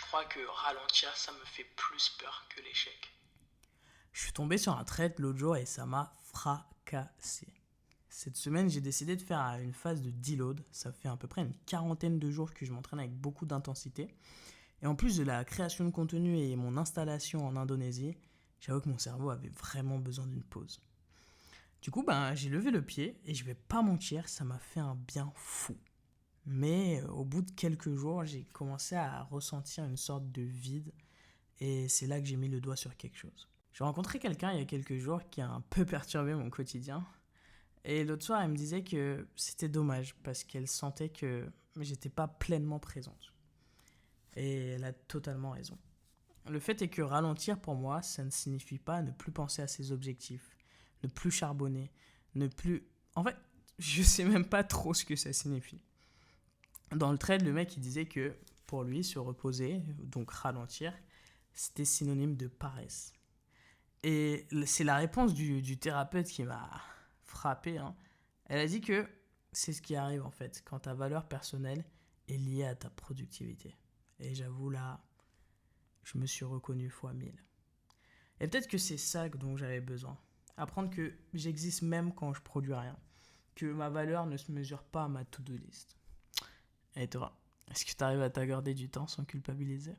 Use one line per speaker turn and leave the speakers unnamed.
crois que ralentir, ça me fait plus peur que l'échec.
Je suis tombé sur un thread l'autre jour et ça m'a fracassé. Cette semaine, j'ai décidé de faire une phase de deload. Ça fait à peu près une quarantaine de jours que je m'entraîne avec beaucoup d'intensité. Et en plus de la création de contenu et mon installation en Indonésie, j'avoue que mon cerveau avait vraiment besoin d'une pause. Du coup, j'ai levé le pied et je vais pas mentir, ça m'a fait un bien fou. Mais au bout de quelques jours, j'ai commencé à ressentir une sorte de vide et c'est là que j'ai mis le doigt sur quelque chose. J'ai rencontré quelqu'un il y a quelques jours qui a un peu perturbé mon quotidien. Et l'autre soir, elle me disait que c'était dommage parce qu'elle sentait que j'étais pas pleinement présente. Et elle a totalement raison. Le fait est que ralentir pour moi, ça ne signifie pas ne plus penser à ses objectifs, ne plus charbonner, ne plus... En fait, je sais même pas trop ce que ça signifie. Dans le trade, le mec il disait que pour lui, se reposer, donc ralentir, c'était synonyme de paresse. Et c'est la réponse du thérapeute qui m'a frappé. Hein. Elle a dit que c'est ce qui arrive en fait quand ta valeur personnelle est liée à ta productivité. Et j'avoue là, je me suis reconnu fois 1000. Et peut-être que c'est ça dont j'avais besoin. Apprendre que j'existe même quand je produis rien. Que ma valeur ne se mesure pas à ma to-do list. Et toi, est-ce que tu arrives à t'accorder du temps sans culpabiliser?